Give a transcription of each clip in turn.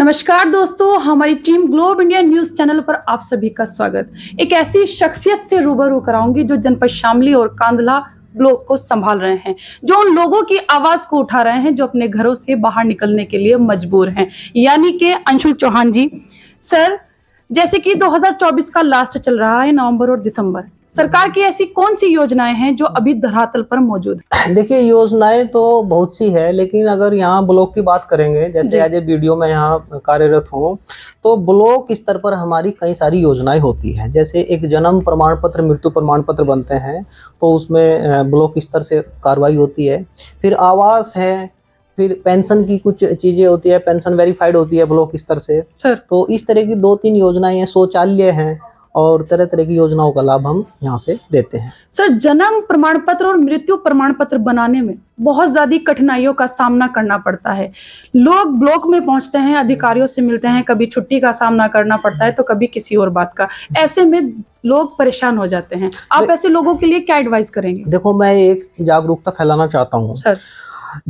नमस्कार दोस्तों, हमारी team globe India news channel पर आप सभी का स्वागत। एक ऐसी शख्सियत से रूबरू कराऊंगी जो जनपद शामली और कांधला ब्लॉक को संभाल रहे हैं, जो उन लोगों की आवाज को उठा रहे हैं जो अपने घरों से बाहर निकलने के लिए मजबूर हैं, यानी कि अंशुल चौहान जी। सर, जैसे कि 2024 का लास्ट चल रहा है, नवंबर और दिसंबर, सरकार की ऐसी कौन सी योजनाएं हैं जो अभी धरातल पर मौजूद है? देखिए, योजनाएं तो बहुत सी है, लेकिन अगर यहाँ ब्लॉक की बात करेंगे, जैसे एज ए वीडियो में यहाँ कार्यरत हूँ, तो ब्लॉक स्तर पर हमारी कई सारी योजनाएं होती हैं। जैसे एक जन्म प्रमाण पत्र, मृत्यु प्रमाण पत्र बनते हैं, तो उसमें ब्लॉक स्तर से कार्रवाई होती है। फिर आवास है, फिर पेंशन की कुछ चीजें होती है, पेंशन वेरीफाइड होती है ब्लॉक स्तर से। तो इस तरह की 2-3 योजनाएं हैं, शौचालय हैं और तरह तरह की योजनाओं का लाभ हम यहाँ से देते हैं। सर, जन्म प्रमाण पत्र और मृत्यु प्रमाण पत्र बनाने में बहुत ज्यादा कठिनाइयों का सामना करना पड़ता है। लोग ब्लॉक में पहुंचते हैं, अधिकारियों से मिलते हैं, कभी छुट्टी का सामना करना पड़ता है तो कभी किसी और बात का। ऐसे में लोग परेशान हो जाते हैं। आप ऐसे लोगों के लिए क्या एडवाइस करेंगे? देखो, मैं एक जागरूकता फैलाना चाहता हूँ। सर,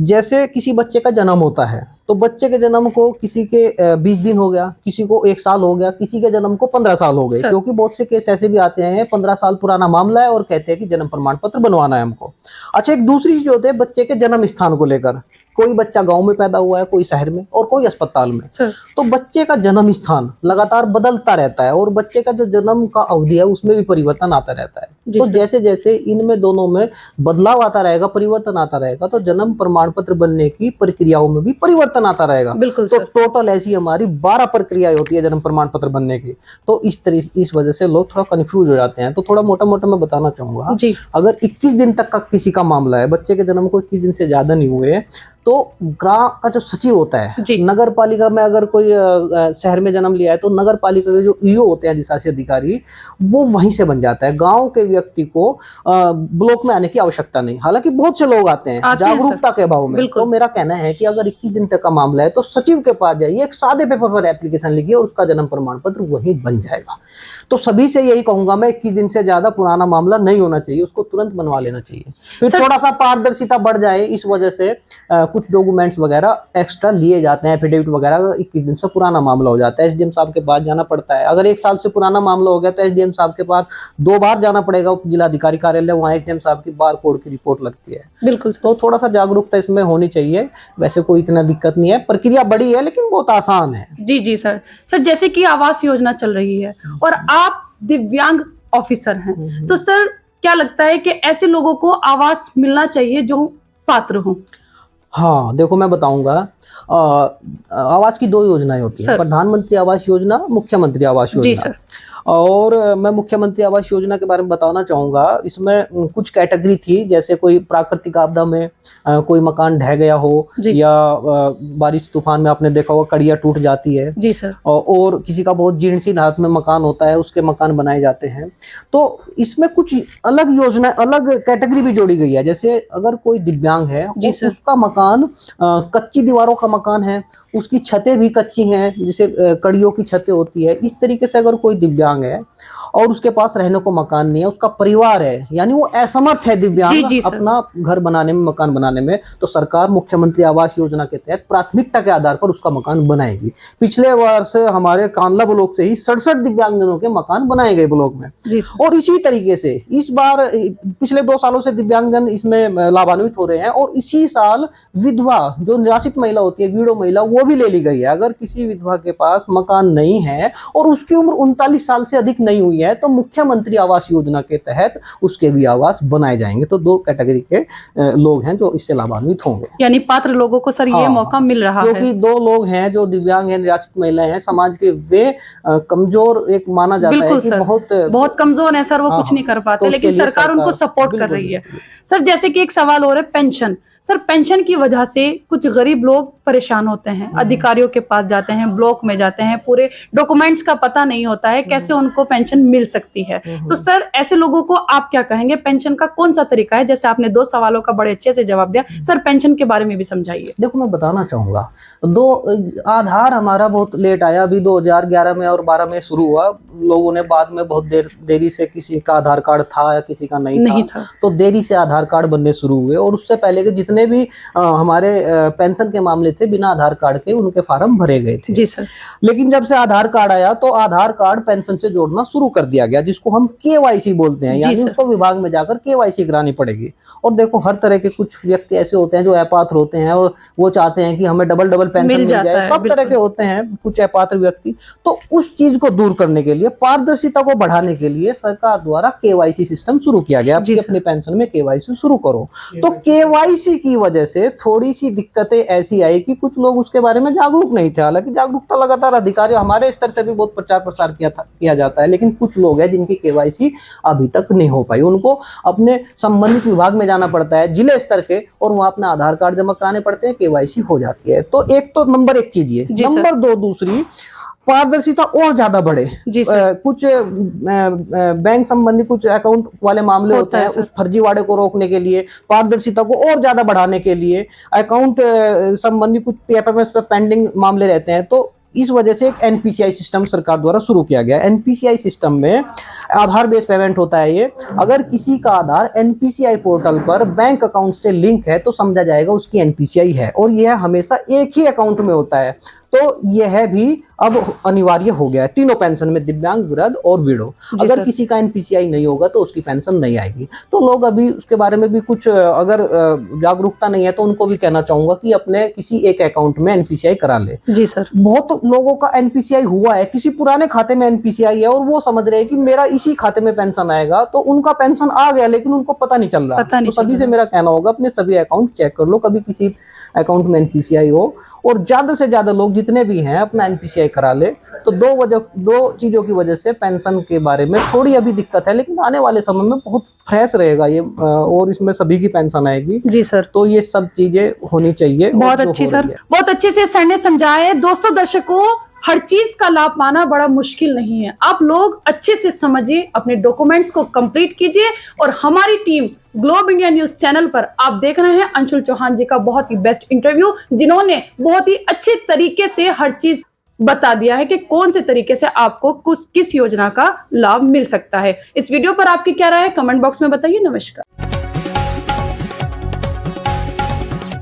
जैसे किसी बच्चे का जन्म होता है, तो बच्चे के जन्म को किसी के 20 दिन हो गया, किसी को 1 साल हो गया, किसी के जन्म को 15 साल हो गए, क्योंकि बहुत से केस ऐसे भी आते हैं 15 साल पुराना मामला है और कहते हैं कि जन्म प्रमाण पत्र बनवाना है हमको। अच्छा, एक दूसरी चीज होती है बच्चे के जन्म स्थान को लेकर। कोई बच्चा गांव में पैदा हुआ है, कोई शहर में और कोई अस्पताल में, तो बच्चे का जन्म स्थान लगातार बदलता रहता है और बच्चे का जो जन्म का अवधि है उसमें भी परिवर्तन आता रहता है। तो जैसे जैसे इनमें दोनों में बदलाव आता रहेगा, परिवर्तन आता रहेगा, तो जन्म प्रमाण पत्र बनने की प्रक्रियाओं में भी परिवर्तन आता रहेगा। तो टोटल ऐसी हमारी 12 प्रक्रियाएं होती है जन्म प्रमाण पत्र बनने की। तो इस वजह से लोग थोड़ा कंफ्यूज हो जाते हैं। तो थोड़ा मोटा मोटा मैं बताना चाहूंगा, अगर 21 दिन तक का किसी का मामला है, बच्चे के जन्म को 21 दिन से ज्यादा नहीं हुए, तो ग्राम का जो सचिव होता है, नगर पालिका में अगर कोई शहर में जन्म लिया है, तो नगर पालिका के जो ईओ होते हैं, अधिशासी अधिकारी, वो वहीं से बन जाता है। गांव के व्यक्ति को ब्लॉक में आने की आवश्यकता नहीं। हालांकि बहुत से लोग आते हैं जागरूकता के अभाव में। तो मेरा कहना है कि अगर 21 दिन तक का मामला है तो सचिव के पास जाइए, एक सादे पेपर पर एप्लीकेशन लिखिए और उसका जन्म प्रमाण पत्र वहीं बन जाएगा। तो सभी से यही कहूंगा मैं, 21 दिन से ज्यादा पुराना मामला नहीं होना चाहिए, उसको तुरंत बनवा लेना चाहिए। फिर थोड़ा सा पारदर्शिता बढ़ जाए, इस वजह से कुछ डॉक्यूमेंट्स वगैरह एक्स्ट्रा लिए जाते हैं, एफिडेविट वगैरह। 21 दिन से पुराना मामला हो जाता है, एसडीएम साहब के पास जाना पड़ता है। अगर 1 साल से पुराना मामला हो गया तो एसडीएम साहब के पास 2 बार जाना पड़ेगा, उप जिलाधिकारी कार्यालय, वहाँ एसडीएम साहब की बार कोड की रिपोर्ट लगती है। बिल्कुल। तो थोड़ा सा जागरूकता इसमें होनी चाहिए। वैसे कोई इतना दिक्कत नहीं है, प्रक्रिया बड़ी है लेकिन बहुत आसान है। जी सर। जैसे कि आवास योजना चल रही है और आप दिव्यांग ऑफिसर हैं, तो सर क्या लगता है कि ऐसे लोगों को आवास मिलना चाहिए जो पात्र हों? हाँ, देखो मैं बताऊंगा। आवास की 2 योजनाएं होती हैं, प्रधानमंत्री आवास योजना, मुख्यमंत्री आवास योजना। जी सर। और मैं मुख्यमंत्री आवास योजना के बारे में बताना चाहूँगा। इसमें कुछ कैटेगरी थी, जैसे कोई प्राकृतिक आपदा में कोई मकान ढह गया हो, या बारिश तूफान में आपने देखा होगा कड़िया टूट जाती है। जी सर। और किसी का बहुत जीर्ण सी हालत में मकान होता है, उसके मकान बनाए जाते हैं। तो इसमें कुछ अलग योजना, अलग कैटेगरी भी जोड़ी गई है। जैसे अगर कोई दिव्यांग है, उसका मकान कच्ची दीवारों का मकान है, उसकी छतें भी कच्ची हैं, जैसे कड़ियों की छतें होती है, इस तरीके से अगर कोई दिव्यांग है और उसके पास रहने को मकान नहीं है, उसका परिवार है, यानी वो असमर्थ है दिव्यांग अपना घर बनाने में, मकान बनाने में, तो सरकार मुख्यमंत्री आवास योजना के तहत प्राथमिकता के आधार पर उसका मकान बनाएगी। पिछले वर्ष हमारे कांधला ब्लॉक से ही 67 दिव्यांगजनों के मकान बनाए गए ब्लॉक में। और इसी तरीके से इस बार पिछले 2 सालों से दिव्यांगजन इसमें लाभान्वित हो रहे हैं। और इसी साल विधवा, जो निराश्रित महिला होती है, विडो महिला, वो भी ले ली गई है। अगर किसी विधवा के पास मकान नहीं है और उसकी उम्र 39 साल से अधिक नहीं हुई है, तो मुख्यमंत्री आवास योजना के तहत उसके भी आवास बनाए जाएंगे। तो 2 कैटेगरी के लोग हैं जो इससे लाभान्वित होंगे, यानी पात्र लोगों को सर ये मौका मिल रहा है। क्योंकि 2 लोग हैं जो दिव्यांग हैं, निराश्रित महिलाएं हैं, समाज के वे कमजोर एक माना जाता है कि बहुत कमजोर है सर, वो कुछ नहीं कर पाते, लेकिन सरकार उनको सपोर्ट कर रही है। सर, जैसे कि एक सवाल और है, पेंशन। सर, पेंशन की वजह से कुछ गरीब लोग परेशान होते हैं, अधिकारियों के पास जाते हैं, ब्लॉक में जाते हैं, पूरे डॉक्यूमेंट्स का पता नहीं होता है, कैसे उनको पेंशन मिल सकती है। तो सर, ऐसे लोगों को आप क्या कहेंगे? पेंशन का कौन सा तरीका है? जैसे आपने 2 सवालों का बड़े अच्छे से जवाब दिया, सर पेंशन के बारे में भी समझाइए। देखो, मैं बताना चाहूंगा, 2 आधार हमारा बहुत लेट आया, अभी 2011 में और 12 में शुरू हुआ। लोगों ने बाद में बहुत देरी से, किसी का आधार कार्ड था या किसी का नहीं था, तो देरी से आधार कार्ड बनने शुरू हुए। और उससे पहले के जितने जितने भी हमारे पेंशन के मामले थे बिना आधार कार्ड के उनके फार्म भरे गए थे। जी सर। लेकिन जब से आधार कार्ड आया तो आधार कार्ड पेंशन से जोड़ना शुरू कर दिया गया, जिसको हम केवाईसी बोलते हैं, जी यानी सर। उसको विभाग में जाकर केवाईसी करानी पड़ेगी। और देखो हर तरह के कुछ व्यक्ति ऐसे होते हैं जो अपात्र होते हैं और वो चाहते हैं कि हमें डबल डबल पेंशन मिल जाए, सब तरह के होते हैं कुछ अपात्र व्यक्ति। तो उस चीज को दूर करने के लिए, पारदर्शिता को बढ़ाने के लिए सरकार द्वारा केवाईसी सिस्टम शुरू किया गया कि अपने पेंशन में केवाईसी शुरू करो। तो केवाईसी की वजह से थोड़ी सी दिक्कतें ऐसी आई कि कुछ लोग उसके बारे में जागरूक नहीं थे। हालांकि जागरूकता लगातार अधिकारी हमारे स्तर से भी बहुत प्रचार प्रसार किया जाता है, लेकिन कुछ लोग हैं जिनकी केवाईसी अभी तक नहीं हो पाई। उनको अपने संबंधित विभाग में जाना पड़ता है जिले स्तर के, और वहां अपना आधार कार्ड जमा कराने पड़ते हैं, केवाईसी हो जाती है। तो एक तो नंबर एक चीज ये, नंबर दो दूसरी पारदर्शिता और ज्यादा बढ़े। कुछ बैंक संबंधी कुछ अकाउंट वाले मामले होते हैं, उस फर्जीवाड़े को रोकने के लिए, पारदर्शिता को और ज्यादा बढ़ाने के लिए, अकाउंट संबंधी कुछ पीएफएमएस पे पेंडिंग मामले रहते हैं, तो इस वजह से एक एनपीसीआई सिस्टम सरकार द्वारा शुरू किया गया। एनपीसीआई सिस्टम में आधार बेस्ड पेमेंट होता है ये। अगर किसी का आधार एनपीसीआई पोर्टल पर बैंक अकाउंट से लिंक है तो समझा जाएगा उसकी एनपीसीआई है, और यह हमेशा एक ही अकाउंट में होता है। तो यह भी अब अनिवार्य हो गया है तीनों पेंशन में, दिव्यांग, वृद्ध और विडो। अगर किसी का एनपीसीआई नहीं होगा तो उसकी पेंशन नहीं आएगी। तो लोग अभी उसके बारे में भी कुछ अगर जागरूकता नहीं है तो उनको भी कहना चाहूंगा कि अपने किसी एक अकाउंट में एनपीसीआई करा ले। जी सर। बहुत लोगों का एनपीसीआई हुआ है, किसी पुराने खाते में एनपीसीआई है और वो समझ रहे हैं कि मेरा इसी खाते में पेंशन आएगा, तो उनका पेंशन आ गया लेकिन उनको पता नहीं चल रहा। तो सभी से मेरा कहना होगा अपने सभी अकाउंट चेक कर लो, कभी किसी अकाउंट में एनपीसीआई हो, और ज्यादा से ज्यादा लोग जितने भी हैं अपना एनपीसीआई करा ले। तो दो चीजों की वजह से पेंशन के बारे में थोड़ी अभी दिक्कत है, लेकिन आने वाले समय में बहुत फ्रेश रहेगा ये, और इसमें सभी की पेंशन आएगी। जी सर। तो ये सब चीजें होनी चाहिए। बहुत अच्छी सर, बहुत अच्छे से सर ने समझाया। दोस्तों दर्शकों, हर चीज का लाभ पाना बड़ा मुश्किल नहीं है। आप लोग अच्छे से समझिए, अपने डॉक्यूमेंट्स को कंप्लीट कीजिए, और हमारी team globe India news channel पर आप देख रहे हैं अंशुल चौहान जी का बहुत ही बेस्ट इंटरव्यू, जिन्होंने बहुत ही अच्छे तरीके से हर चीज बता दिया है कि कौन से तरीके से आपको किस योजना का लाभ मिल सकता है। इस वीडियो पर आपकी क्या राय है, कमेंट बॉक्स में बताइए। नमस्कार।